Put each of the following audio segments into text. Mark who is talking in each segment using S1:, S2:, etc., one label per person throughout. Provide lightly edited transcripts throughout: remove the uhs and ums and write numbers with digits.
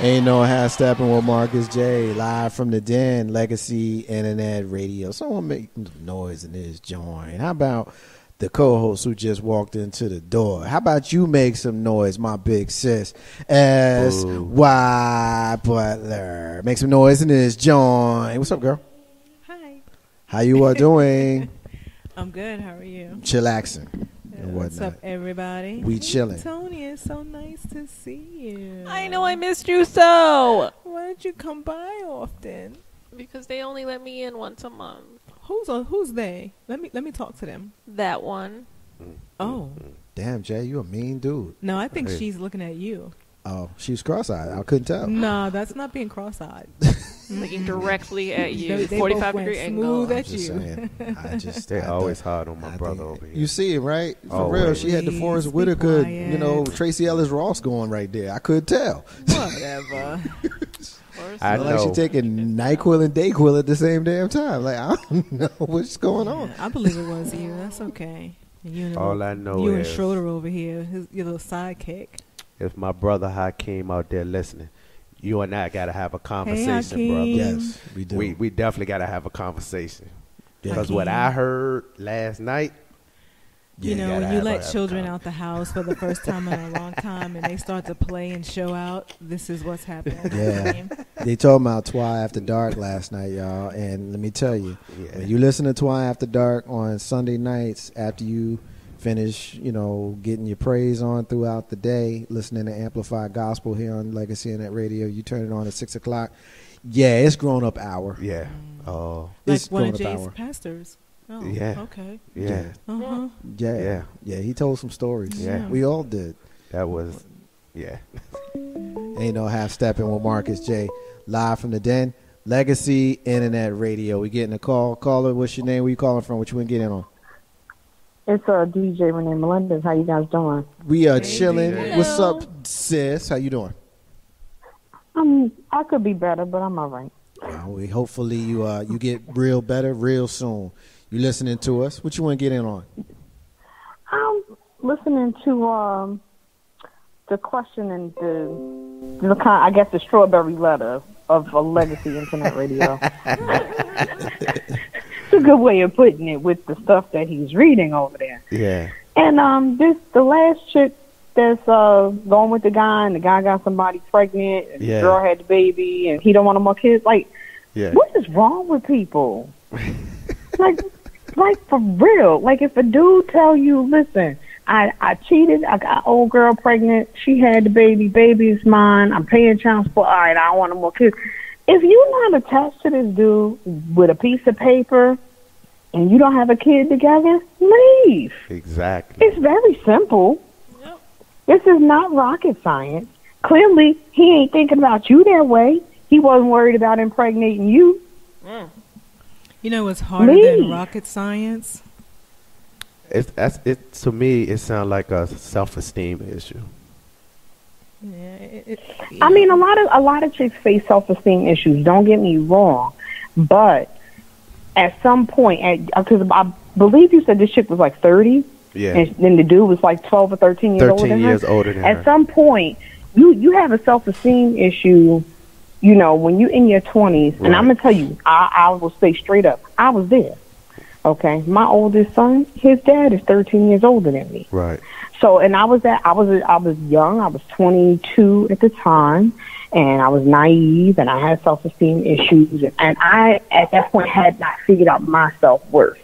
S1: Ain't No HalfSteppin with Marcus J. Live from the Den, Legacy Internet Radio. Someone make noise in this joint. How about the co-host who just walked into the door? How about you make some noise, my big sis? S.Y. Butler. Make some noise in this joint. What's up, girl?
S2: Hi.
S1: How you are doing?
S2: I'm good. How are you?
S1: Chillaxing.
S2: What's up, everybody?
S1: We chilling.
S2: Tony, it's so nice to see you.
S3: I know I missed you so.
S2: Why don't you come by often?
S3: Because they only let me in once a month.
S2: Who's they? Let me talk to them.
S3: That one.
S2: Oh.
S1: Damn, Jay, you a mean dude.
S2: No, I think she's looking at you.
S1: Oh, she's cross-eyed. I couldn't tell.
S2: No, that's not being cross-eyed.
S3: Looking directly at you.
S2: They
S3: 45
S2: both
S3: degree
S2: went
S3: angle.
S2: smooth at
S1: Just
S2: you.
S1: saying.
S4: They're always hard on my brother over here.
S1: You see it, right? For
S4: Always.
S1: real. She had the
S2: Please
S1: Forrest
S2: be
S1: Whitaker,
S2: quiet.
S1: Tracy Ellis Ross going right there. I couldn't tell.
S2: Whatever.
S4: I
S1: Like she
S4: know.
S1: taking NyQuil and DayQuil at the same damn time. Like, I don't know what's going on.
S2: Yeah, I believe it was you. That's okay. And you and
S4: All I know
S2: you and
S4: is
S2: Schroeder over here, your little sidekick.
S4: if my brother Hakeem out there listening, you and I got to have a conversation,
S2: Hakeem.
S4: brother.
S1: Yes, we do.
S4: We definitely got to have a conversation.
S1: Yeah.
S4: Because what I heard last night,
S2: You know,
S4: gotta
S2: when you
S4: have
S2: let
S4: a
S2: children
S4: con-
S2: out the house for the first time in a long time and they start to play and show out, this is what's happening.
S1: Yeah. They told about Twi After Dark last night, y'all. And let me tell you,
S4: Yeah.
S1: when you listen to Twi After Dark on Sunday nights after you finish, getting your praise on throughout the day, listening to Amplified Gospel here on Legacy Internet Radio, you turn it on at 6 o'clock. Yeah, it's grown up hour.
S4: yeah,
S2: Like
S1: It's
S2: one of
S1: grown up
S2: Jay's
S1: hour.
S2: pastors. Oh,
S4: Yeah.
S2: okay.
S4: yeah,
S2: Uh-huh.
S1: Yeah. Yeah, he told some stories.
S4: Yeah.
S1: We all did.
S4: that was, yeah.
S1: Ain't No HalfSteppin with Marcus J. Live from the Den, Legacy Internet Radio. We getting a call. Caller, what's your name? Where you calling from? What you want to get in on?
S5: It's DJ Renee Melendez. How you guys doing?
S1: We are
S2: Hey,
S1: chilling.
S2: DJ.
S1: What's up, sis? How you doing?
S5: I could be better, but I'm all right.
S1: Well, hopefully you get real better real soon. You listening to us? What you want to get in on?
S5: I'm listening to the question and the kind, I guess, the strawberry letter of a legacy internet radio. It's a good way of putting it with the stuff that he's reading over there.
S4: Yeah.
S5: And the last chick that's going with the guy, and the guy got somebody pregnant, and
S4: Yeah.
S5: the girl had the baby, and he don't want no more kids. Like,
S4: Yeah.
S5: what is wrong with people? like for real. Like, if a dude tell you, listen, I cheated, I got old girl pregnant, she had the baby is mine, I'm paying child support, all right, I don't want no more kids. If you're not attached to this dude with a piece of paper and you don't have a kid together, leave.
S4: Exactly.
S5: It's very simple.
S3: Yep.
S5: This is not rocket science. Clearly, he ain't thinking about you that way. He wasn't worried about impregnating you.
S2: You know what's harder than rocket science?
S4: It to me, it sounds like a self-esteem issue.
S2: Yeah,
S5: I mean, a lot of chicks face self-esteem issues. Don't get me wrong, but at some point, because I believe you said this chick was like 30,
S4: Yeah.
S5: and then the dude was like 12 or 13 years older
S4: 13
S5: than
S4: years
S5: her.
S4: older than
S5: At
S4: her.
S5: some point, you have a self-esteem issue. You know, when you're in your 20s, and
S4: Right.
S5: I'm gonna tell you, I will say straight up, I was there. Okay, my oldest son, his dad is 13 years older than me.
S4: Right.
S5: So, and I was young. I was 22 at the time, and I was naive, and I had self-esteem issues, and I at that point had not figured out my self-worth.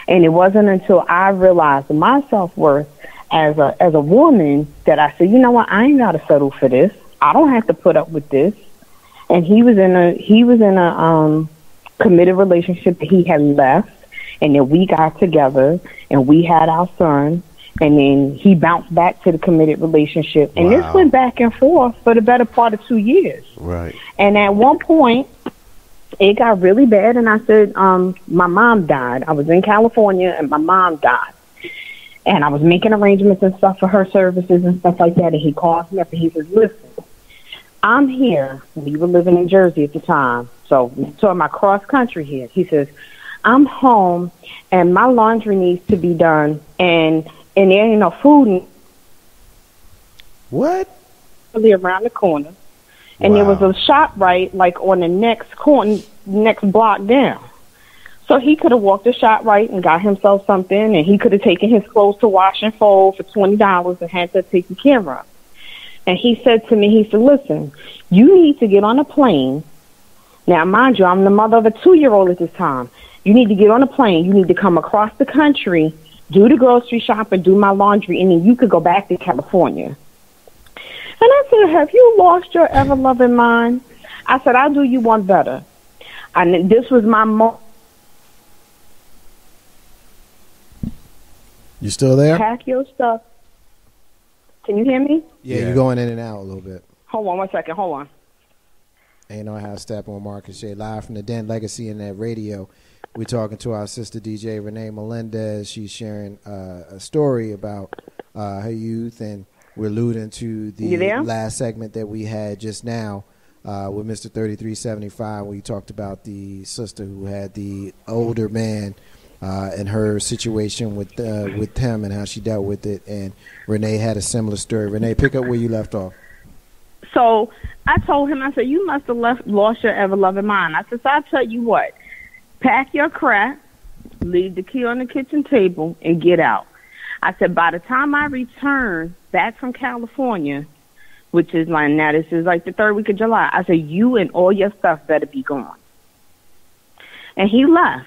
S5: And it wasn't until I realized my self-worth as a woman that I said, you know what, I ain't gotta settle for this. I don't have to put up with this. And he was in a committed relationship that he had left, and then we got together and we had our son, and then he bounced back to the committed relationship, and this
S4: Wow.
S5: went back and forth for the better part of 2 years.
S4: Right.
S5: And at one point, it got really bad, and I said, my mom died. I was in California, and my mom died. And I was making arrangements and stuff for her services and stuff like that, and he calls me up and he says, listen, I'm here. We were living in Jersey at the time, so we're talking about cross-country here. He says, I'm home, and my laundry needs to be done, and there ain't no food
S4: What?
S5: around the corner. And there was
S1: Wow.
S5: a ShopRite like on the next corner, next block down. So he could have walked to ShopRite and got himself something, and he could have taken his clothes to wash and fold for $20 and had that taken care of. And he said to me, he said, listen, you need to get on a plane. Now, mind you, I'm the mother of a 2-year-old at this time. You need to get on a plane. You need to come across the country, do the grocery shopping, do my laundry, and then you could go back to California. And I said, have you lost your ever-loving mind? I said, I'll do you one better. And this was my
S1: You still there?
S5: pack your stuff. Can you hear me?
S1: Yeah,
S4: Yeah.
S1: you're going in and out a little bit.
S5: Hold on 1 second. Hold on.
S1: Ain't No HalfSteppin with Marcus J. Live from the Den Legacy Internet Radio. We're talking to our sister DJ Renee Melendez. She's sharing a story about her youth, and we're alluding to
S5: You
S1: the
S5: there?
S1: last segment that we had just now with Mr. 3375. We talked about the sister who had the older man and her situation with him and how she dealt with it. And Renee had a similar story. Renee, pick up where you left off.
S5: So I told him, I said, you must have lost your ever-loving mind. I said, so I'll tell you what. Pack your crap, leave the key on the kitchen table, and get out. I said, by the time I return back from California, which is like, now this is like the 3rd week of July, I said, you and all your stuff better be gone. And he left.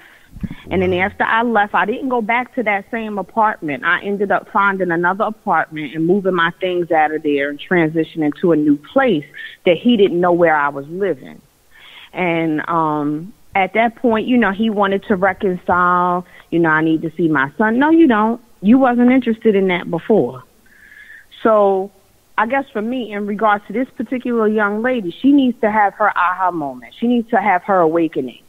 S5: And then after I left, I didn't go back to that same apartment. I ended up finding another apartment and moving my things out of there and transitioning to a new place that he didn't know where I was living. And at that point, you know, he wanted to reconcile. You know, I need to see my son. No, you don't. You wasn't interested in that before. So I guess for me, in regards to this particular young lady, she needs to have her aha moment. She needs to have her awakening.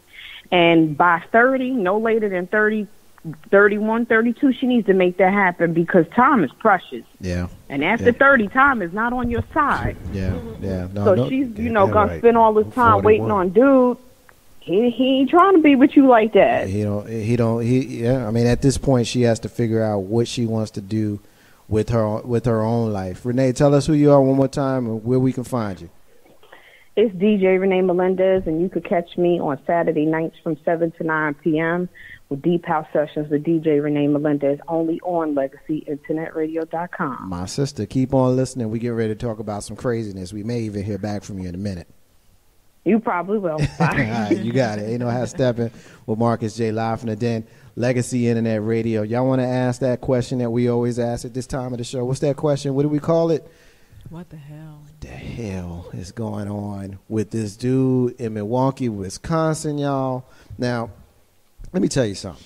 S5: And by 30, no later than 30, 31, 32, she needs to make that happen because time is precious.
S1: Yeah.
S5: And after 30, time is not on your side.
S1: Yeah. Yeah. No,
S5: So
S1: no.
S5: she's,
S1: yeah,
S5: going
S4: right.
S5: to spend all this time
S4: 41.
S5: waiting on dude. He ain't trying to be with you like that.
S1: Yeah, I mean, at this point, she has to figure out what she wants to do with her own life. Renee, tell us who you are one more time and where we can find you.
S5: It's DJ Renee Melendez, and you could catch me on Saturday nights from 7 to 9 p.m. with Deep House Sessions with DJ Renee Melendez, only on LegacyInternetRadio.com.
S1: My sister, keep on listening. We get ready to talk about some craziness. We may even hear back from you in a minute.
S5: You probably will.
S1: All right, you got it. Ain't No HalfSteppin with Marcus J. Live from the Den, Legacy Internet Radio. Y'all want to ask that question that we always ask at this time of the show? What's that question? What do we call it?
S2: What the hell?
S1: What the hell is going on with this dude in Milwaukee, Wisconsin, y'all? Now, let me tell you something.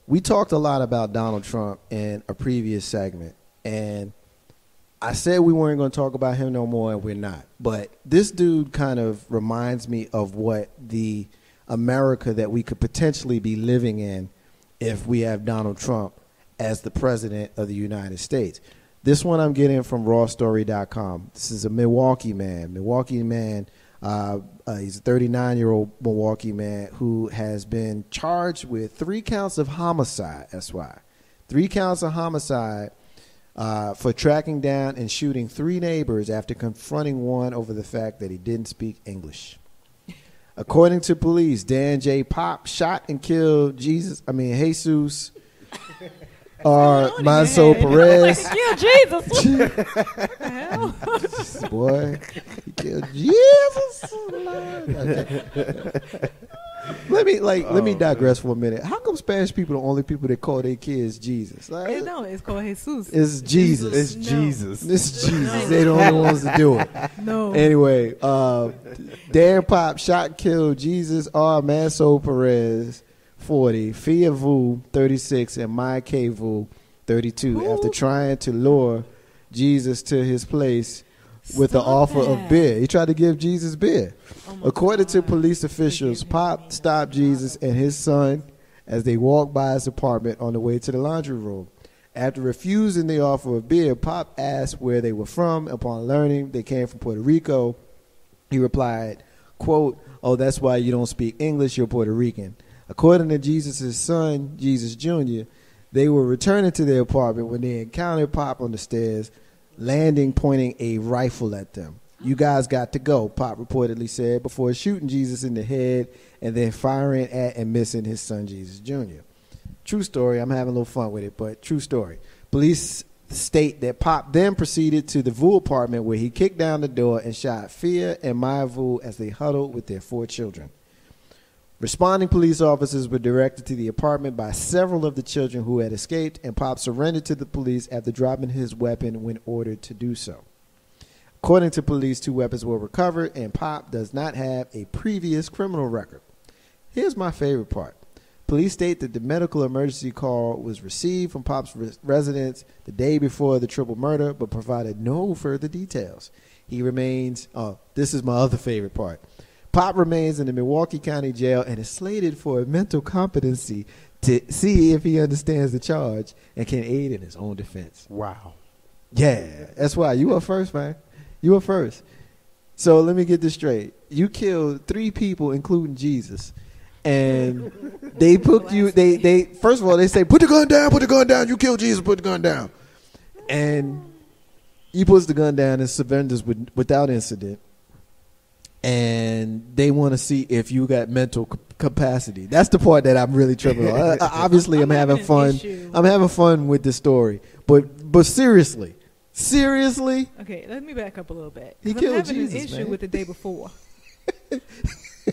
S1: We talked a lot about Donald Trump in a previous segment, and I said we weren't going to talk about him no more, and we're not. But this dude kind of reminds me of what the America that we could potentially be living in if we have Donald Trump as the president of the United States. This one I'm getting from rawstory.com. This is a Milwaukee man. He's a 39-year-old Milwaukee man who has been charged with 3 counts of homicide. That's why. 3 counts of homicide for tracking down and shooting 3 neighbors after confronting one over the fact that he didn't speak English. According to police, Dan J. Pop shot and killed Jesus Manso Perez.
S3: Kill Jesus.
S1: Boy, he killed Jesus. Let me digress for a minute. How come Spanish people are the only people that call their kids Jesus? Like,
S2: No, it's called Jesus.
S1: it's Jesus.
S4: It's
S2: No.
S4: Jesus.
S1: It's Jesus. They the only ones to do it.
S2: No.
S1: Anyway, Dan Pop shot and killed Jesus R. Manso Perez, 40, Fia Vu, 36, and Mike Vu, 32, after trying to lure Jesus to his place with the offer of beer. He tried to give Jesus beer. According to police officials, Pop stopped Jesus and his son as they walked by his apartment on the way to the laundry room. After refusing the offer of beer, Pop asked where they were from. Upon learning they came from Puerto Rico, he replied, quote, "Oh, that's why you don't speak English, you're Puerto Rican." According to Jesus' son, Jesus Jr., they were returning to their apartment when they encountered Pop on the stairs, landing, pointing a rifle at them. You guys got to go, Pop reportedly said before shooting Jesus in the head and then firing at and missing his son Jesus Jr. True story. I'm having a little fun with it, but true story. Police state that Pop then proceeded to the Vu apartment where he kicked down the door and shot Fia and Maya Vu as they huddled with their 4 children. Responding police officers were directed to the apartment by several of the children who had escaped, and Pop surrendered to the police after dropping his weapon when ordered to do so. According to police, 2 weapons were recovered, and Pop does not have a previous criminal record. Here's my favorite part. Police state that the medical emergency call was received from Pop's residence the day before the triple murder, but provided no further details. He remains, this is my other favorite part. Pop remains in the Milwaukee County Jail and is slated for a mental competency to see if he understands the charge and can aid in his own defense.
S4: Wow.
S1: Yeah, that's why. You were first, man. You were first. So let me get this straight. You killed 3 people, including Jesus. And they put you, they first of all, they say, put the gun down, you killed Jesus, put the gun down. And he puts the gun down and surrenders without incident. And they want to see if you got mental capacity. That's the part that I'm really tripping on. Obviously, I'm having fun. I'm having fun with the story. But seriously.
S2: Okay, let me back up a little bit.
S1: He
S2: I'm
S1: killed
S2: having
S1: Jesus,
S2: an issue
S1: man.
S2: with the day before.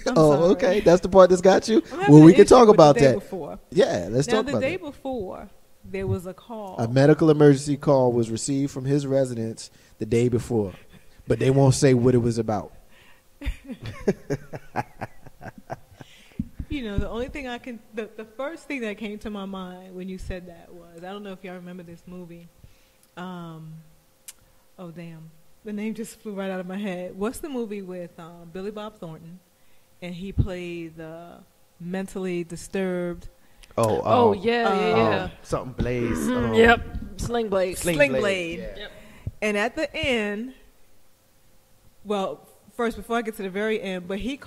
S1: Oh,
S2: sorry.
S1: okay. That's the part that's got you.
S2: I'm having
S1: Well, we
S2: an
S1: can
S2: issue
S1: talk
S2: with
S1: about
S2: the day
S1: that.
S2: Before.
S1: Yeah, let's
S2: Now,
S1: talk
S2: the
S1: about
S2: day
S1: that.
S2: before, there was a call.
S1: A medical emergency call was received from his residence the day before, but they won't say what it was about.
S2: You know, the only thing the first thing that came to my mind when you said that was, I don't know if y'all remember this movie. Oh, damn. The name just flew right out of my head. What's the movie with Billy Bob Thornton? And he played the mentally disturbed.
S3: Oh, yeah.
S4: Something Blaze.
S3: Yep. Slingblade.
S2: Slingblade.
S4: Yeah.
S3: Yep.
S2: And at the end, well, first, before I get to the very end, but he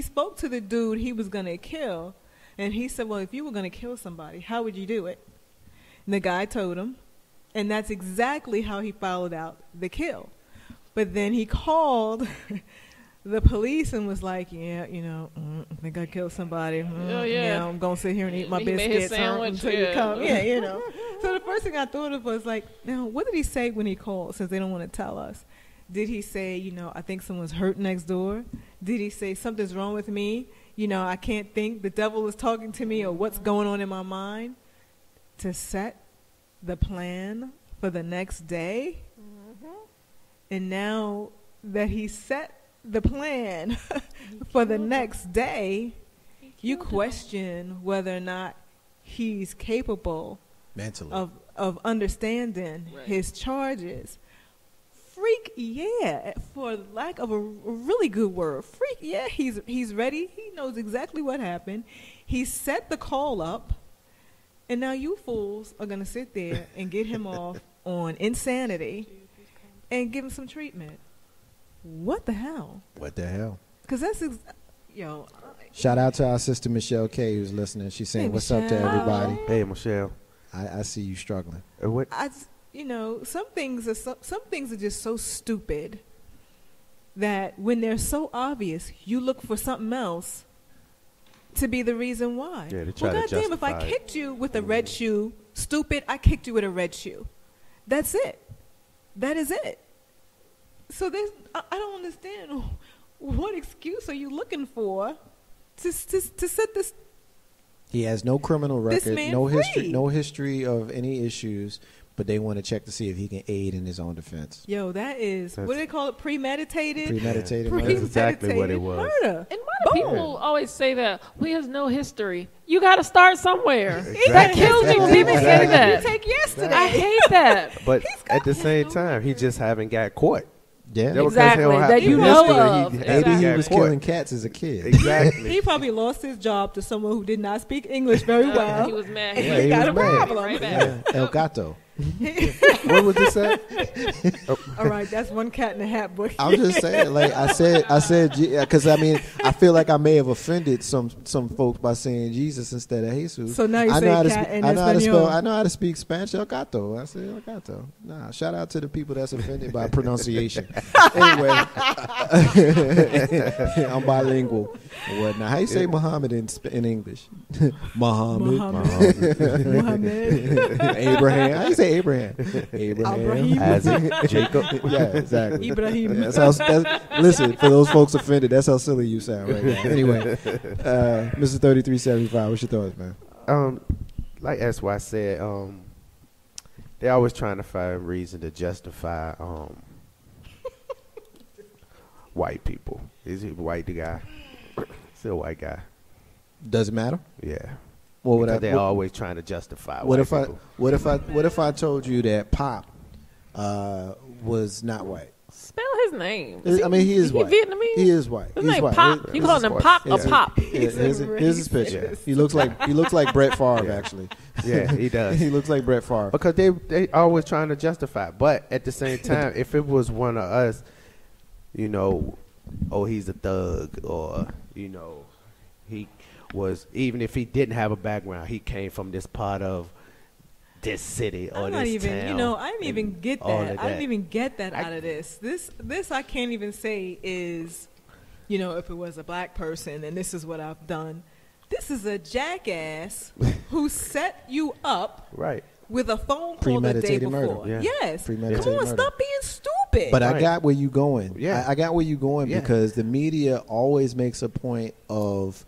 S2: spoke to the dude he was going to kill. And he said, well, if you were going to kill somebody, how would you do it? And the guy told him. And that's exactly how he followed out the kill. But then he called the police and was like, yeah, you know, I think I killed somebody.
S3: Oh, yeah.
S2: You know, I'm going to sit here and eat my
S3: He made
S2: biscuits
S3: his sandwich,
S2: until you
S3: yeah.
S2: come. Yeah, you know. So the first thing I thought of was like, now, what did he say when he called, since they don't want to tell us? Did he say, you know, I think someone's hurt next door? Did he say something's wrong with me? You know, I can't think, the devil is talking to me, or what's going on in my mind? To set the plan for the next day. And now that he set the plan for the next day, you question whether or not he's capable
S1: Mentally.
S2: of understanding his charges. Freak, yeah, for lack of a really good word. Freak, yeah, he's ready. He knows exactly what happened. He set the call up. And now you fools are going to sit there and get him off on insanity and give him some treatment. What the hell?
S1: What the hell?
S2: Because that's,
S1: Shout out to our sister Michelle K who's listening. She's saying,
S2: Hey,
S1: what's up to
S2: Michelle.
S1: everybody?
S4: Hey, Michelle.
S1: I see you struggling.
S4: What?
S2: some things are just so stupid that when they're so obvious, you look for something else to be the reason why.
S4: Yeah, they try
S2: Well,
S4: to
S2: goddamn, if I
S4: justify it.
S2: kicked you with a red shoe, stupid, I kicked you with a red shoe. That's it. That is it. So I don't understand. What excuse are you looking for to set this?
S1: He has no criminal
S2: This
S1: record,
S2: man
S1: no
S2: free.
S1: history of any issues, but they want to check to see if he can aid in his own defense.
S2: Yo, that is, what do they call it? Premeditated?
S1: Premeditated murder.
S4: That's exactly what it was.
S2: Murder.
S3: And why do people always say that? Well, he has no history. You got to start somewhere.
S4: Exactly.
S3: That kills me when people say
S4: Exactly.
S3: that.
S2: You take yesterday.
S3: I hate that.
S4: But
S2: He's got
S4: at the same time, he just haven't got caught.
S1: Yeah.
S4: That was 'cause
S3: Exactly,
S4: he don't have
S3: that you
S4: the
S3: know
S4: history.
S3: of.
S4: He
S1: Maybe
S4: hasn't
S1: he
S4: got
S1: was
S4: caught.
S1: killing cats as a kid.
S4: Exactly.
S2: He probably lost his job to someone who did not speak English very well.
S3: He was mad.
S2: And
S1: Yeah,
S2: he
S1: he
S2: got
S1: was
S2: a
S1: mad.
S2: problem.
S3: Right back.
S1: Yeah, El Gato.
S4: What was this at?
S2: All right, that's one cat in a hat, boy.
S1: I'm just saying, like I said, because I mean, I feel like I may have offended some folks by saying Jesus instead of Jesus.
S2: So now you
S1: I
S2: say
S1: know how to
S2: cat in
S1: I know how to spell.
S2: Espanol.
S1: I know how to speak Spanish. El gato. I said El gato. Nah, shout out to the people that's offended by pronunciation. Anyway, I'm bilingual and whatnot. How you say Muhammad in English? Muhammad. Abraham. How you say Abraham?
S2: Abraham.
S4: Isaac, Jacob.
S1: Yeah, exactly.
S2: Ibrahim.
S1: Listen, for those folks offended, that's how silly you sound right now. Anyway, Mr. 3375, what's your thoughts, man?
S4: Like SY said, they're always trying to find reason to justify white people. Is he white the guy? Still a white guy.
S1: Does it matter?
S4: Yeah.
S1: Well,
S4: Because they're always trying to justify
S1: what
S4: white
S1: if
S4: people.
S1: what if I told you that Pop was not white?
S3: Spell his name.
S1: I mean, he is
S3: He
S1: white.
S3: Vietnamese?
S1: He is white.
S3: His
S1: He's
S3: name
S1: white.
S3: Pop. You calling him Pop or
S4: Yeah.
S3: Pop?
S1: Here's his picture.
S2: racist.
S1: He looks like Brett Favre actually.
S4: Yeah, he does.
S1: He looks like Brett Favre.
S4: Because they always trying to justify. But at the same time, if it was one of us, oh, he's a thug, or, he was, even if he didn't have a background, he came from this part of this city or
S2: I'm
S4: this
S2: not even,
S4: town.
S2: I didn't even get
S4: all
S2: that.
S4: of
S2: I didn't
S4: that.
S2: even get that out of this. This I can't even say is, if it was a black person and this is what I've done. This is a jackass who set you up
S4: Right.
S2: with a phone call the day
S1: Premeditated
S2: before.
S1: murder.
S4: Yeah.
S2: Yes.
S1: Premeditated
S2: Come on,
S1: murder.
S2: stop being stupid.
S1: But I
S4: Right.
S1: got where you going.
S4: Yeah.
S1: I got where you going
S4: Yeah.
S1: because the media always makes a point of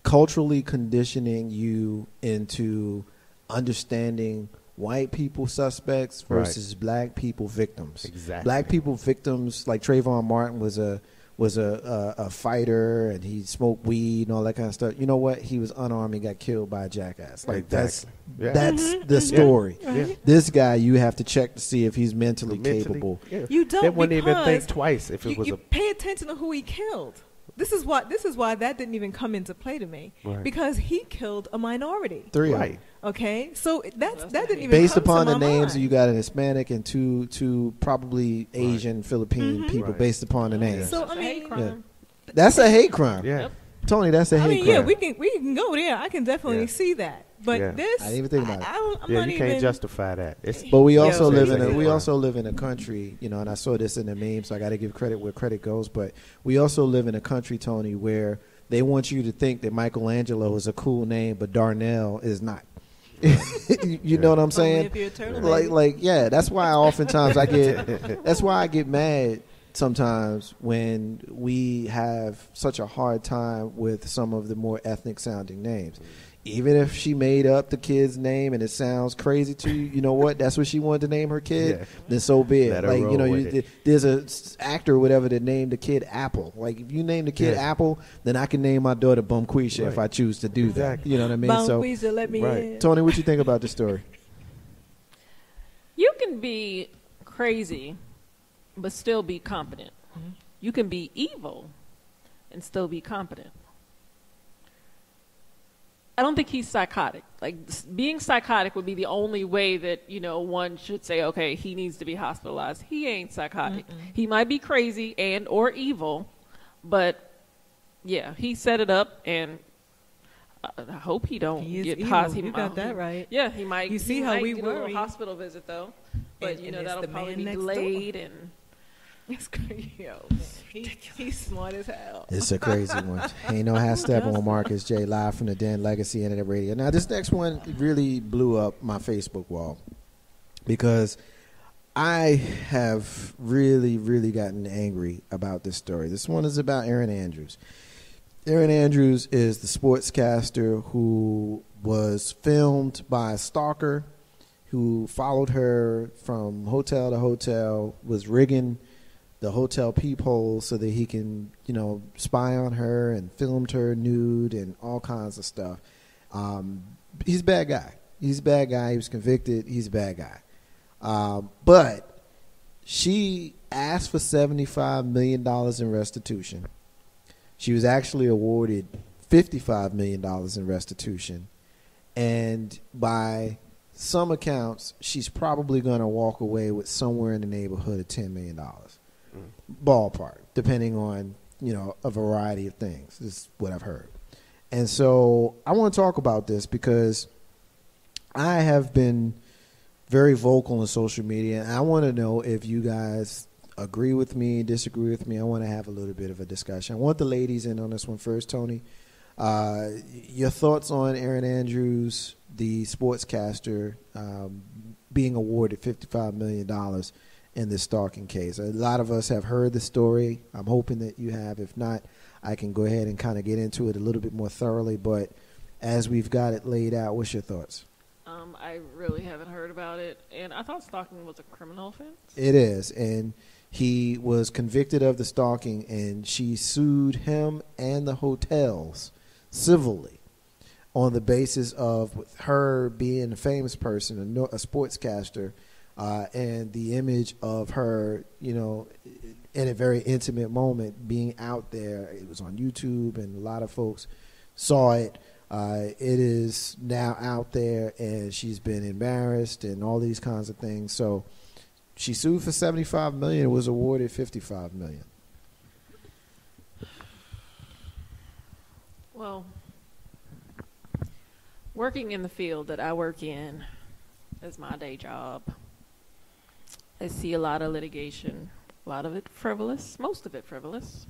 S1: culturally conditioning you into understanding white people suspects versus black people victims.
S4: Exactly.
S1: Black people victims, like Trayvon Martin was a fighter and he smoked weed and all that kind of stuff. You know what? He was unarmed and got killed by a jackass. Like
S4: Exactly. Yeah.
S1: that's the story.
S4: Yeah.
S1: This guy, you have to check to see if he's mentally capable.
S4: Yeah.
S2: You don't
S4: They wouldn't even
S2: because
S4: think twice if it
S2: you,
S4: was
S2: you
S4: a.
S2: pay attention to who he killed. This is why that didn't even come into play to me,
S4: Right.
S2: because he killed a minority.
S1: Three of
S4: Right.
S1: them.
S2: Okay, so that didn't even
S1: Based
S2: come
S1: upon
S2: to
S1: the
S2: my
S1: names,
S2: mind.
S1: you got an Hispanic and two probably Asian, Philippine people.
S4: Right.
S1: Based upon the names,
S2: So
S3: It's a
S2: I
S3: hate
S2: mean,
S3: crime.
S1: that's a hate crime.
S4: Yeah.
S3: Yep.
S1: Tony, that's a
S2: I
S1: hate
S2: mean,
S1: crime.
S2: yeah, we can go there. I can definitely
S4: Yeah.
S2: see that, but
S4: Yeah.
S2: this,
S1: I didn't even think about it.
S2: I'm
S4: Yeah,
S2: not
S4: you
S2: even.
S4: can't justify that. It's
S1: But we
S2: Yeah,
S1: also
S2: so
S1: live
S2: it's
S1: in
S2: a
S1: a
S2: hate
S1: we
S4: crime.
S1: also live in a country, and I saw this in the meme, so I got to give credit where credit goes. But we also live in a country, Tony, where they want you to think that Michelangelo is a cool name, but Darnell is not. You know what I'm
S2: Only
S1: saying?
S2: if you're a turtle,
S1: Like,
S2: baby.
S1: yeah. That's why oftentimes I get. That's why I get mad sometimes when we have such a hard time with some of the more ethnic sounding names. Even if she made up the kid's name and it sounds crazy to you, you know what? That's what she wanted to name her kid.
S4: Yeah.
S1: Then so be it.
S4: Let her
S1: Like,
S4: roll with it.
S1: there's a actor or whatever that named the kid Apple. Like, if you name the kid
S4: Yeah.
S1: Apple, then I can name my daughter Bumquisha if
S4: Right.
S1: I choose to do that.
S4: Exactly.
S1: You know what I mean?
S2: Bon
S1: So,
S2: Quisha, let me
S4: Right.
S2: in.
S1: Tony, what you think about the story?
S3: You can be crazy, but still be competent. You can be evil and still be competent. I don't think he's psychotic. Like, being psychotic would be the only way that, one should say, okay, he needs to be hospitalized. He ain't psychotic. He might be crazy and or evil, but yeah, he set it up, and I hope he don't
S2: He is
S3: get
S2: evil.
S3: hospital.
S2: You got that right.
S3: Yeah, he might.
S2: You see
S3: he
S2: how
S3: might
S2: we
S3: get a little
S2: worry.
S3: hospital visit though, but
S2: And it's
S3: that'll
S2: the
S3: probably
S2: man
S3: be
S2: next
S3: delayed and.
S2: It's crazy, yo. He's smart as hell.
S1: It's a crazy one. Ain't no half step on Marcus J. Live from the Den Legacy Internet Radio. Now, this next one really blew up my Facebook wall because I have really, really gotten angry about this story. This one is about Erin Andrews. Erin Andrews is the sportscaster who was filmed by a stalker who followed her from hotel to hotel, was rigging the hotel peephole so that he can, spy on her, and filmed her nude and all kinds of stuff. He's a bad guy. He's a bad guy. He was convicted. He's a bad guy. But she asked for $75 million in restitution. She was actually awarded $55 million in restitution. And by some accounts, she's probably going to walk away with somewhere in the neighborhood of $10 million. Ballpark, depending on, a variety of things. This is what I've heard. And so I want to talk about this because I have been very vocal on social media, and I want to know if you guys agree with me, disagree with me. I want to have a little bit of a discussion. I want the ladies in on this one first. Tony, your thoughts on Erin Andrews, the sportscaster, being awarded $55 million in this stalking case. A lot of us have heard the story. I'm hoping that you have. If not, I can go ahead and kind of get into it a little bit more thoroughly. But as we've got it laid out, what's your thoughts?
S3: I really haven't heard about it, and I thought stalking was a criminal offense.
S1: It is, and he was convicted of the stalking, and she sued him and the hotels civilly on the basis of her being a famous person, a sportscaster, and the image of her, in a very intimate moment being out there. It was on YouTube, and a lot of folks saw it. It is now out there, and she's been embarrassed and all these kinds of things. So she sued for $75 million, was awarded $55 million.
S3: Well, working in the field that I work in is my day job. I see a lot of litigation, a lot of it frivolous, most of it frivolous.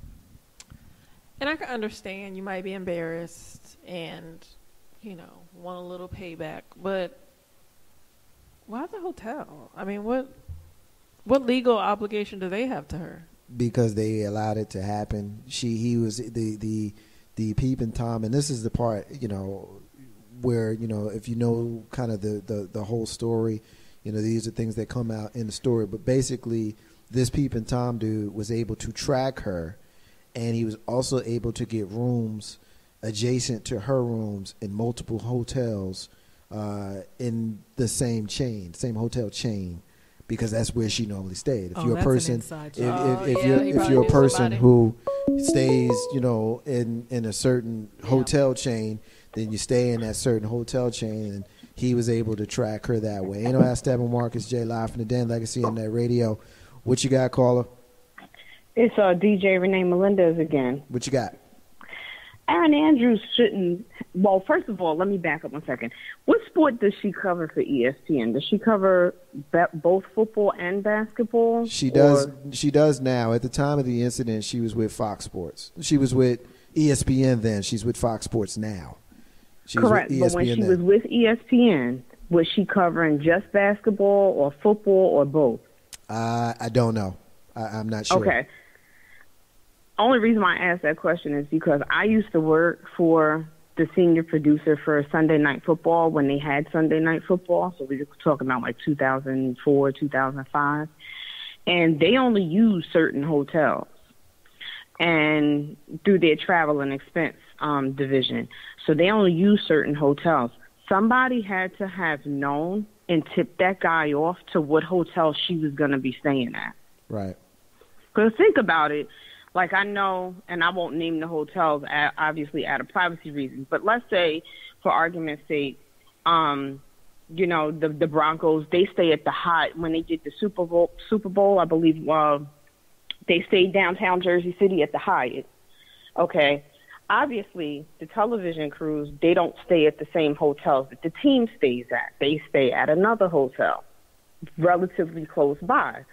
S3: And I can understand you might be embarrassed and, want a little payback, but why the hotel? I mean, what legal obligation do they have to her?
S1: Because they allowed it to happen. He was the peeping Tom, and this is the part, where, if you know kind of the whole story, these are things that come out in the story. But basically, this peeping Tom dude was able to track her, and he was also able to get rooms adjacent to her rooms in multiple hotels in the same hotel chain, because that's where she normally stayed. If you're a person, if you're a person who stays, in a certain hotel chain, then you stay in that certain hotel chain, and he was able to track her that way. Aint No HalfSteppin, Marcus J, live from the Den, Legacy Internet Radio. What you got, caller?
S5: It's DJ Renee Melendez again.
S1: What you got?
S5: Erin Andrews shouldn't. Well, first of all, let me back up 1 second. What sport does she cover for ESPN? Does she cover both football and basketball?
S1: She does. She does now. At the time of the incident, she was with Fox Sports. She was with ESPN then. She's with Fox Sports now.
S5: Correct. But when she was with ESPN, was she covering just basketball or football or both?
S1: I don't know. I'm not sure.
S5: Okay. Only reason why I asked that question is because I used to work for the senior producer for Sunday Night Football when they had Sunday Night Football. So we were talking about like 2004, 2005. And they only use certain hotels and through their travel and expense division. So they only use certain hotels. Somebody had to have known and tipped that guy off to what hotel she was going to be staying at.
S1: Right.
S5: Because think about it. Like, I know, and I won't name the hotels, obviously out of privacy reasons, but let's say, for argument's sake, the Broncos, they stay at the Hyatt. When they did the Super Bowl, I believe they stayed downtown Jersey City at the Hyatt. Okay. Obviously, the television crews, they don't stay at the same hotels that the team stays at. They stay at another hotel relatively close by.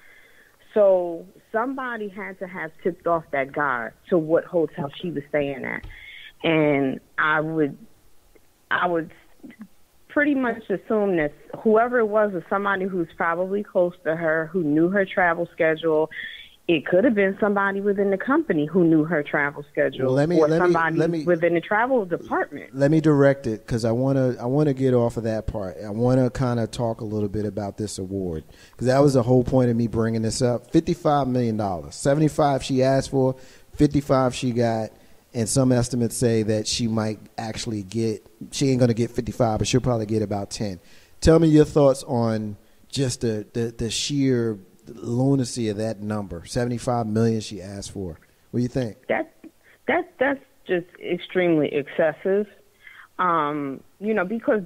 S5: So somebody had to have tipped off that guy to what hotel she was staying at. And I would pretty much assume that whoever it was somebody who's probably close to her, who knew her travel schedule. It could have been somebody within the company who knew her travel schedule, or somebody within the travel department.
S1: Let me direct it, because I want to get off of that part. I want to kind of talk a little bit about this award, because that was the whole point of me bringing this up. $55 million, $75 she asked for, $55 she got, and some estimates say that she might actually get. She ain't going to get $55, but she'll probably get about $10. Tell me your thoughts on just the sheer lunacy of that number. $75 million she asked for. What do you think?
S5: That's just extremely excessive. Because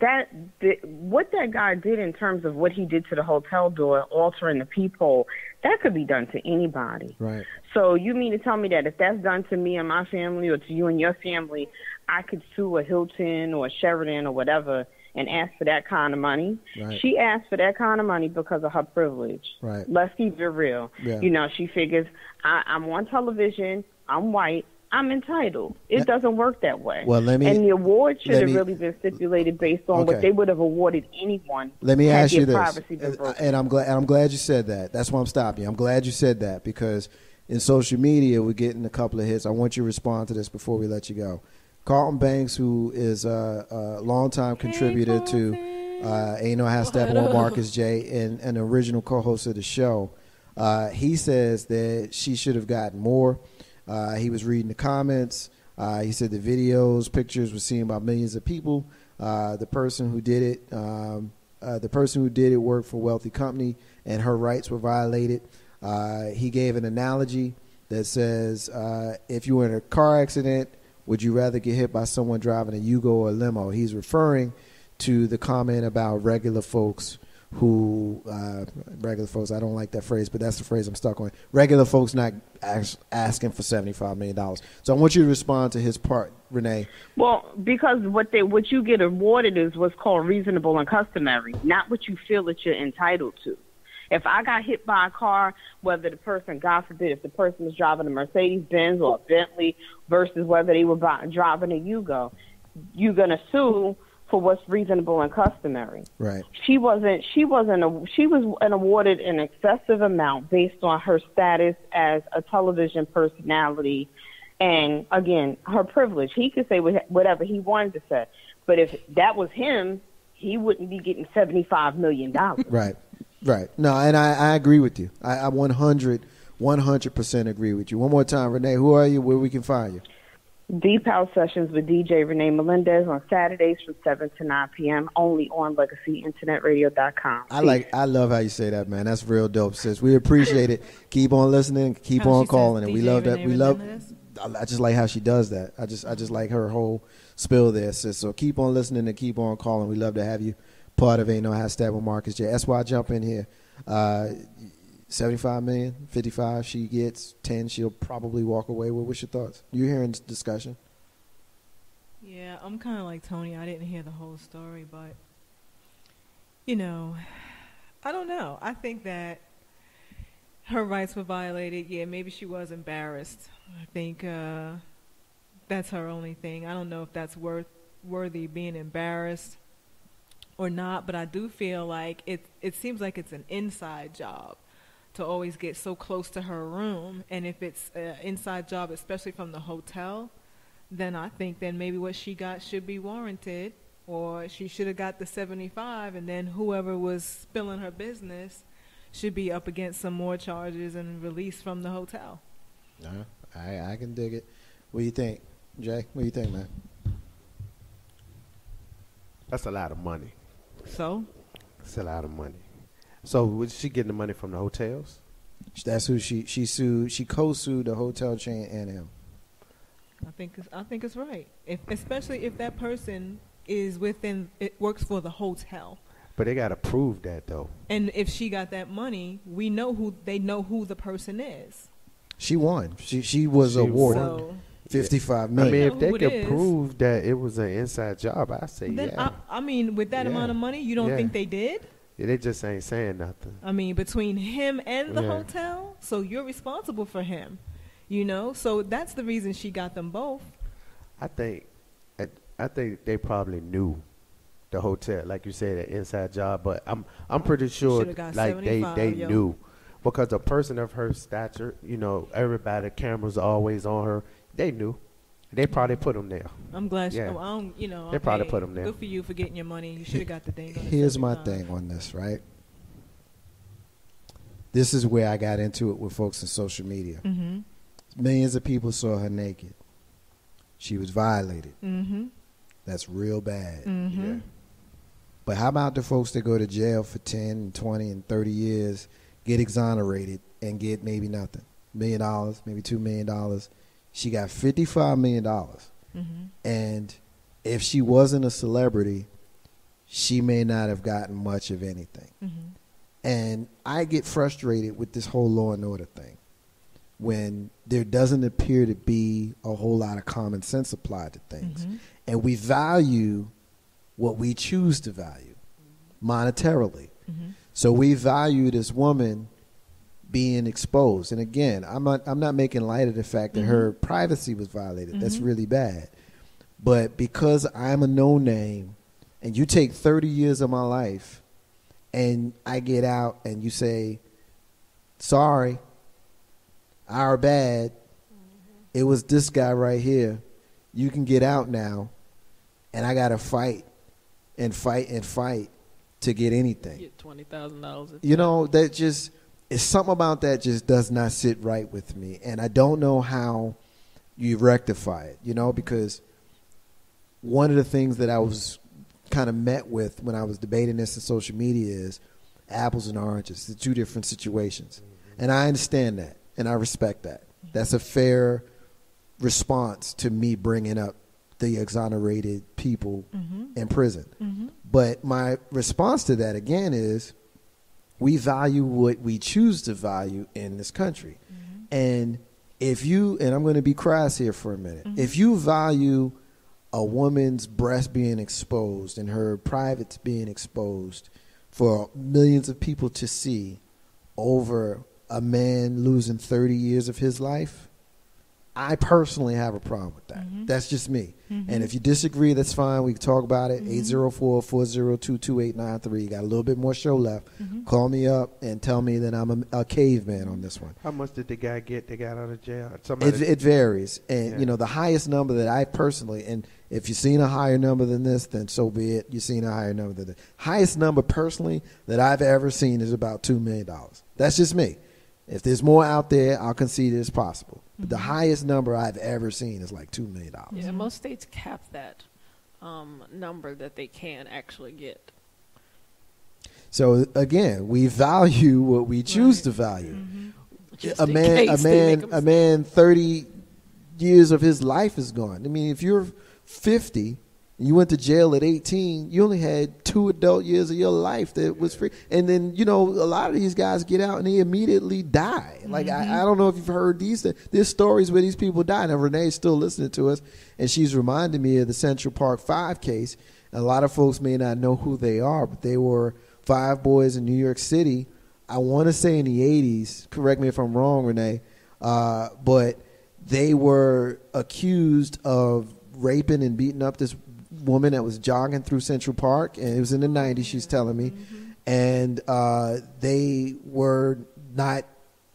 S5: what that guy did in terms of what he did to the hotel door, altering the peephole, that could be done to anybody.
S1: Right.
S5: So you mean to tell me that if that's done to me and my family, or to you and your family, I could sue a Hilton or a Sheraton or whatever and ask for that kind of money?
S1: Right.
S5: She asked for that kind of money because of her privilege.
S1: Right.
S5: Let's keep it real.
S1: Yeah.
S5: She figures, I'm on television, I'm white, I'm entitled. It doesn't work that way.
S1: Well,
S5: and the award should have really been stipulated based on what they would have awarded anyone.
S1: Let me ask you this,
S5: and
S1: I'm glad you said that. That's why I'm stopping you. I'm glad you said that, because in social media we're getting a couple of hits. I want you to respond to this before we let you go. Carlton Banks, who is a longtime contributor to Aint No HalfSteppin with Marcus J and an original co-host of the show, he says that she should have gotten more. He was reading the comments. He said the videos, pictures were seen by millions of people. The person who did it worked for a wealthy company, and her rights were violated. He gave an analogy that says, if you were in a car accident, would you rather get hit by someone driving a Yugo or a limo? He's referring to the comment about regular folks who, regular folks, I don't like that phrase, but that's the phrase I'm stuck on. Regular folks not asking for $75 million. So I want you to respond to his part, Renee.
S5: Well, because what you get awarded is what's called reasonable and customary, not what you feel that you're entitled to. If I got hit by a car, whether the person, God forbid, if the person was driving a Mercedes-Benz or a Bentley versus whether they were driving a Yugo, you're going to sue for what's reasonable and customary.
S1: Right.
S5: She was awarded an excessive amount based on her status as a television personality and, again, her privilege. He could say whatever he wanted to say. But if that was him, he wouldn't be getting $75 million.
S1: Right. Right. No, and I agree with you. I 100% agree with you. One more time, Renee, who are you? Where we can find you?
S5: Deep House Sessions with DJ Renee Melendez on Saturdays from 7 to 9 p.m. only on LegacyInternetRadio.com.
S1: I love how you say that, man. That's real dope, sis. We appreciate it. Keep on listening. Keep on calling. And we love that. I just like how she does that. I just like her whole spill there, sis. So keep on listening and keep on calling. We love to have you part of Aint No HalfSteppin with Marcus J. That's why I jump in here. 75 million, 55, she gets 10, she'll probably walk away with. What's your thoughts? You're hearing this discussion.
S2: Yeah, I'm kind of like Tony. I didn't hear the whole story, but, I don't know. I think that her rights were violated. Yeah, maybe she was embarrassed. I think that's her only thing. I don't know if that's worthy being embarrassed or not, but I do feel like it seems like it's an inside job to always get so close to her room. And if it's an inside job, especially from the hotel, then I think then maybe what she got should be warranted, or she should have got the 75, and then whoever was spilling her business should be up against some more charges and released from the hotel.
S1: I can dig it. What do you think, Jay? What do you think, man?
S4: That's a lot of money.
S2: So?
S4: It's a lot of money. So was she getting the money from the hotels?
S1: That's who she sued. She co-sued the hotel chain and him.
S2: I think it's right. Especially if that person is works for the hotel.
S4: But they got to prove that, though.
S2: And if she got that money, they know who the person is.
S1: She won. She was awarded $55 million.
S4: I mean, if they could prove that it was an inside job, I say
S2: then
S4: yeah.
S2: I mean, with that amount of money, you don't think they did?
S4: Yeah, they just ain't saying nothing.
S2: I mean, between him and the hotel, so you're responsible for him, So that's the reason she got them both.
S4: I think they probably knew the hotel, like you said, an inside job. But I'm pretty sure like they knew, because a person of her stature, everybody, cameras always on her. They knew. They probably put them there.
S2: I'm glad.
S4: Yeah.
S2: They
S4: probably put them there.
S2: Good for you for getting your money. You should have got the thing.
S1: Here's my thing on this, right? This is where I got into it with folks in social media.
S2: Mm-hmm.
S1: Millions of people saw her naked. She was violated.
S2: Mm-hmm.
S1: That's real bad.
S2: Mm-hmm.
S1: Yeah. But how about the folks that go to jail for 10, 20, and 30 years, get exonerated, and get maybe nothing? $1 million, maybe $2 million. She got $55 million.
S2: Mm-hmm.
S1: And if she wasn't a celebrity, she may not have gotten much of anything. And I get frustrated with this whole law and order thing when there doesn't appear to be a whole lot of common sense applied to things. And we value what we choose to value monetarily. So we value this woman being exposed. And again, I'm not making light of the fact that her privacy was violated. That's really bad. But because I'm a no name and you take 30 years of my life and I get out and you say, sorry, our bad, it was this guy right here. You can get out now. And I got to fight and fight and fight to get anything.
S3: Get $20,000.
S1: You know, that just, it's something about that just does not sit right with me. And I don't know how you rectify it, you know, because one of the things that I was kind of met with when I was debating this in social media is apples and oranges. They're two different situations. And I understand that, and I respect that. That's a fair response to me bringing up the exonerated people in prison. But my response to that, again, is we value what we choose to value in this country. And if you, and I'm going to be crass here for a minute, if you value a woman's breast being exposed and her privates being exposed for millions of people to see over a man losing 30 years of his life, I personally have a problem with that. That's just me. And if you disagree, that's fine. We can talk about it. 804-402-2893. You got a little bit more show left. Call me up and tell me that I'm a caveman on this one.
S4: How much did the guy get that got out of jail?
S1: It varies. And, you know, the highest number that I personally, and if you've seen a higher number than this, then so be it. You've seen a higher number than this. Highest number personally that I've ever seen is about $2 million. That's just me. If there's more out there, I'll concede it's possible. But the highest number I've ever seen is like $2 million.
S3: Yeah, most states cap that number that they can actually get.
S1: So again, we value what we choose to value. A man, 30 years of his life is gone. I mean, if you're 50, you went to jail at 18, you only had 2 adult years of your life that was free. And then, you know, a lot of these guys get out and they immediately die. Like, I don't know if you've heard there's stories where these people die. Now, Renee's still listening to us, and she's reminded me of the Central Park 5 case. And a lot of folks may not know who they are, but they were 5 boys in New York City, I want to say in the 80s. Correct me if I'm wrong, Renee. But they were accused of raping and beating up this woman that was jogging through Central Park, and it was in the 90s, she's telling me, and they were not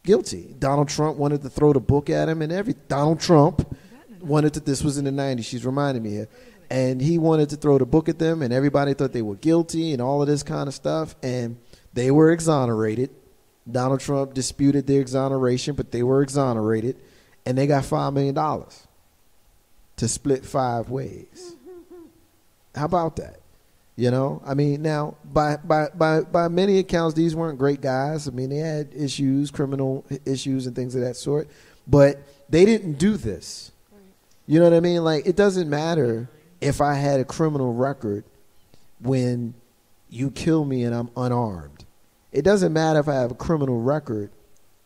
S1: guilty. Donald Trump wanted to throw the book at him and everything. Donald Trump wanted to, this was in the 90s, she's reminding me here, and he wanted to throw the book at them, and everybody thought they were guilty and all of this kind of stuff, and they were exonerated. Donald Trump disputed their exoneration, but they were exonerated, and they got $5 million to split 5 ways. How about that? You know, I mean, now by many accounts, these weren't great guys. I mean, they had issues, criminal issues and things of that sort, but they didn't do this. You know what I mean? Like, it doesn't matter if I had a criminal record when you kill me and I'm unarmed. It doesn't matter if I have a criminal record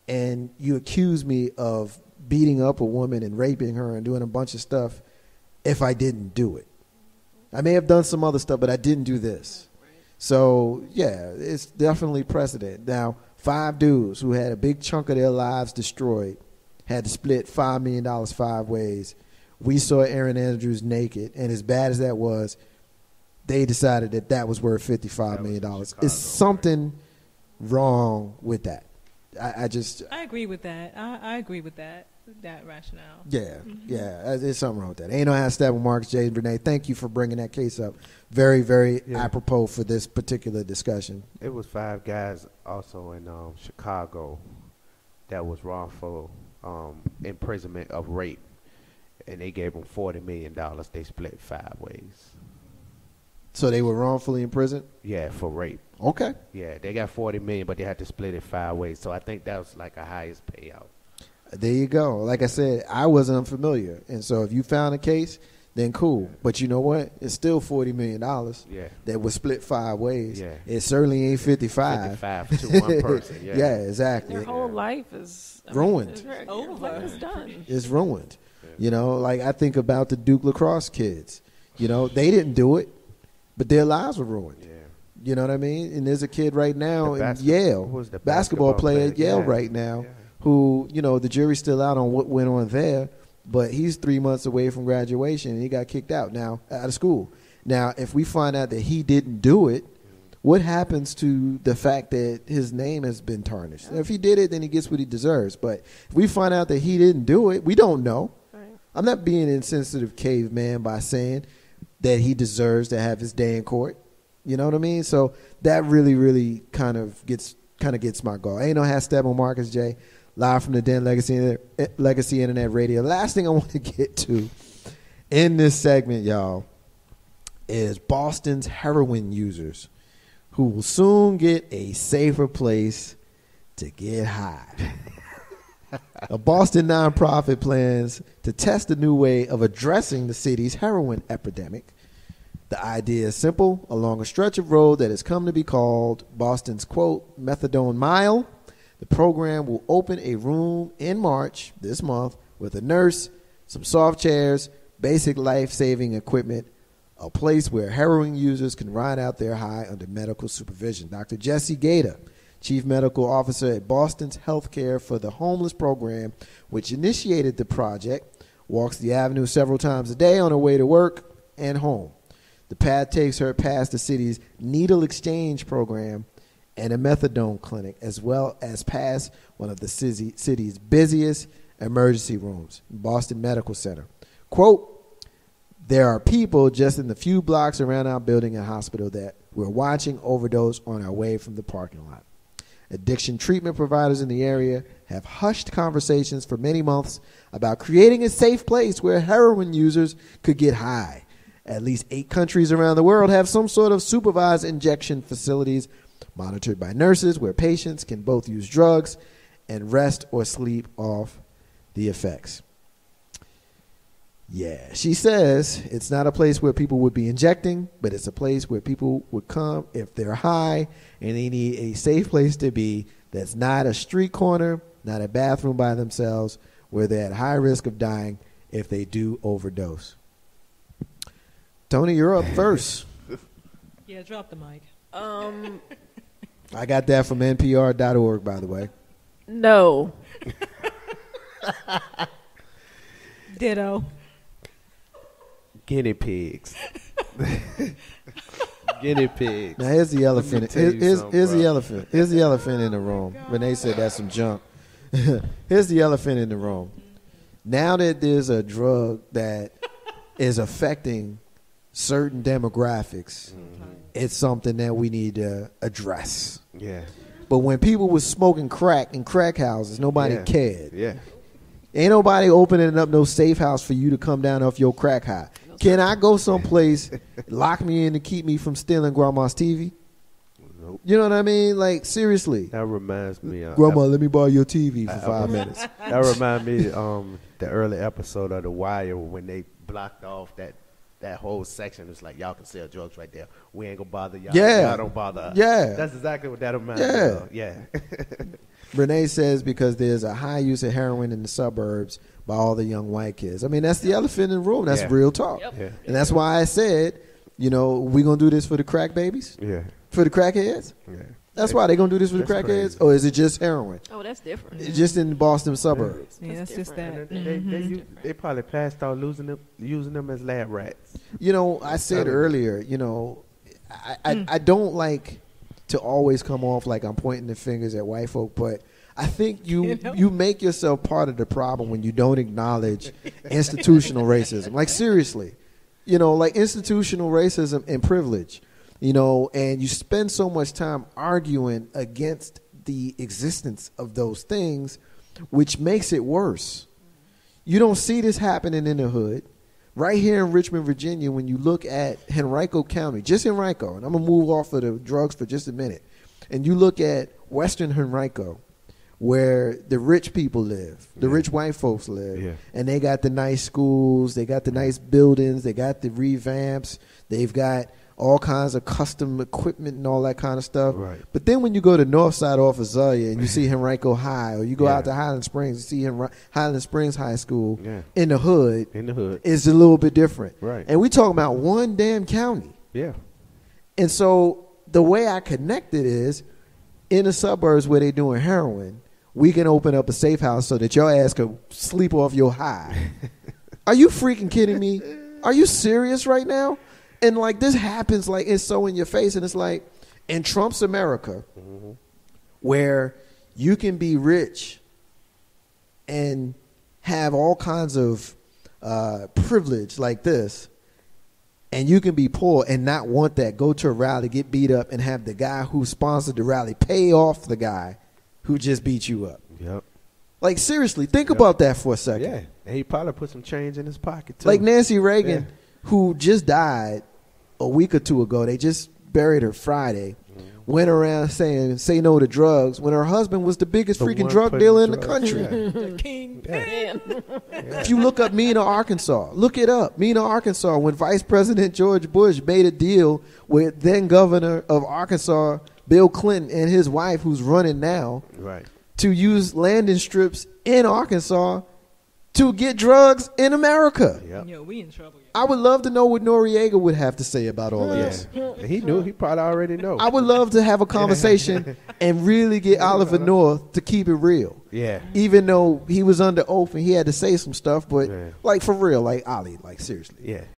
S1: and you accuse me of beating up a woman and raping her and doing a bunch of stuff if I didn't do it. I may have done some other stuff, but I didn't do this. So, yeah, it's definitely precedent. Now, 5 dudes who had a big chunk of their lives destroyed had to split $5 million 5 ways. We saw Erin Andrews naked, and as bad as that was, they decided that that was worth $55 million. It's something wrong with that. I
S2: agree with that. I agree with that rationale.
S1: Yeah, yeah. There's something wrong with that. Ain't No HalfSteppin, Marcus, J. and Renee. Thank you for bringing that case up. Very, very apropos for this particular discussion.
S4: It was 5 guys also in Chicago that was wrongful imprisonment of rape, and they gave them $40 million. They split 5 ways.
S1: So they were wrongfully imprisoned?
S4: Yeah, for rape.
S1: Okay.
S4: Yeah, they got $40 million, but they had to split it 5 ways. So I think that was like a highest payout.
S1: There you go. Like I said, I wasn't unfamiliar. And so if you found a case then cool. But you know what? It's still $40 million
S4: Yeah.
S1: that was split 5 ways.
S4: Yeah.
S1: It certainly ain't 55.
S4: 55 to one person. Yeah.
S1: Yeah, exactly.
S3: Their whole life is
S1: Ruined.
S3: It's
S2: Over.
S3: It's done.
S1: It's ruined. You know, like I think about the Duke lacrosse kids. You know, they didn't do it, but their lives were ruined.
S4: Yeah.
S1: You know what I mean? And there's a kid right now in
S4: Who
S1: Yale,
S4: was the
S1: basketball player at Yale
S4: Yeah.
S1: right now,
S4: Yeah.
S1: who, you know, the jury's still out on what went on there, but he's 3 months away from graduation and he got kicked out of school. Now, if we find out that he didn't do it, what happens to the fact that his name has been tarnished? If he did it, then he gets what he deserves. But if we find out that he didn't do it, we don't know.
S3: Right.
S1: I'm not being insensitive caveman by saying that he deserves to have his day in court. You know what I mean? So that really kind of gets my goal. Ain't No HalfSteppin, Marcus J. Live from the Den, Legacy Internet Radio. The last thing I want to get to in this segment, y'all, is Boston's heroin users who will soon get a safer place to get high. A Boston nonprofit plans to test a new way of addressing the city's heroin epidemic. The idea is simple. Along a stretch of road that has come to be called Boston's, quote, Methadone Mile, the program will open a room in March this month with a nurse, some soft chairs, basic life-saving equipment, a place where heroin users can ride out their high under medical supervision. Dr. Jesse Gator, Chief Medical Officer at Boston's Healthcare for the Homeless program, which initiated the project, walks the avenue several times a day on her way to work and home. The path takes her past the city's needle exchange program and a methadone clinic, as well as past one of the city's busiest emergency rooms, Boston Medical Center. Quote, there are people just in the few blocks around our building and hospital that we're watching overdose on our way from the parking lot. Addiction treatment providers in the area have hushed conversations for many months about creating a safe place where heroin users could get high. At least 8 countries around the world have some sort of supervised injection facilities monitored by nurses where patients can both use drugs and rest or sleep off the effects. Yeah, she says it's not a place where people would be injecting, but it's a place where people would come if they're high and they need a safe place to be that's not a street corner, not a bathroom by themselves, where they're at high risk of dying if they do overdose. Tony, you're up first.
S2: Yeah, drop the mic.
S1: I got that from NPR.org, by the way.
S3: No.
S2: Ditto.
S4: Guinea pigs. Guinea pigs.
S1: Now here's the elephant. Here's
S4: bro.
S1: the elephant. Here's the elephant in the room. Renee said that's some junk. Here's the elephant in the room. Now that there's a drug that is affecting certain demographics, it's something that we need to address.
S4: Yeah.
S1: But when people was smoking crack in crack houses, nobody cared.
S4: Yeah.
S1: Ain't nobody opening up no safe house for you to come down off your crack high. Can I go someplace, lock me in to keep me from stealing grandma's TV?
S4: Nope.
S1: You know what I mean? Like, seriously.
S4: That reminds me of
S1: Grandma, let me borrow your TV for 5 minutes.
S4: That reminds me the early episode of The Wire when they blocked off that whole section. It's like, y'all can sell drugs right there. We ain't gonna bother y'all.
S1: Yeah.
S4: Y'all don't bother us.
S1: Yeah.
S4: That's exactly what that reminds me
S1: Yeah.
S4: of. Yeah.
S1: Renee says because there's a high use of heroin in the suburbs by all the young white kids. I mean, that's the elephant in the room. That's
S4: Yeah.
S1: real talk.
S3: Yep.
S4: Yeah.
S1: And that's why I said, you know, we going to do this for the crack babies?
S4: Yeah.
S1: For the crackheads?
S4: Yeah.
S1: That's why they going to do this for the
S4: That's
S1: crackheads?
S4: crazy.
S1: Or is it just heroin?
S3: Oh, that's different.
S1: It's just in the Boston suburbs.
S2: Yeah, that's just
S3: different.
S2: that.
S4: And they probably passed out using them as lab rats.
S1: You know, I said earlier, you know, I don't like to always come off like I'm pointing the fingers at white folk, but I think you make yourself part of the problem when you don't acknowledge institutional racism. Like, seriously, you know, like institutional racism and privilege, you know, and you spend so much time arguing against the existence of those things, which makes it worse. You don't see this happening in the hood. Right here in Richmond, Virginia, when you look at Henrico County, just Henrico, and I'm going to move off of the drugs for just a minute, and you look at Western Henrico, where the rich people live, the rich white folks live, and they got the nice schools, they got the nice buildings, they got the revamps, they've got all kinds of custom equipment and all that kind of stuff.
S4: Right.
S1: But then when you go to North Side off of Azalea and you see Henrico High, or you go out to Highland Springs, you see Highland Springs High School in the hood. It's a little bit different.
S4: Right.
S1: And we talking about one damn county.
S4: Yeah.
S1: And so the way I connect it is in the suburbs where they doing heroin, we can open up a safe house so that your ass could sleep off your high. Are you freaking kidding me? Are you serious right now? And like this happens, like it's so in your face, and it's like in Trump's America, where you can be rich and have all kinds of privilege like this, and you can be poor and not want that. Go to a rally, get beat up, and have the guy who sponsored the rally pay off the guy who just beat you up.
S4: Yep.
S1: Like seriously, think about that for a second.
S4: Yeah, and he probably put some change in his pocket too.
S1: Like Nancy Reagan, who just died a week or two ago. They just buried her Friday. Went around saying say no to drugs when her husband was the biggest freaking drug dealer in the country.
S2: The kingpin.
S1: If you look up Mena, Arkansas, look it up. Mena, Arkansas, when Vice President George Bush made a deal with then Governor of Arkansas, Bill Clinton, and his wife, who's running now, to use landing strips in Arkansas to get drugs in America.
S2: Yo, we in trouble.
S1: I would love to know what Noriega would have to say about all of this.
S4: He knew. He probably already know.
S1: I would love to have a conversation and really get Oliver North to keep it real.
S4: Yeah.
S1: Even though he was under oath and he had to say some stuff, but like for real, like Ollie, like seriously.
S4: Yeah.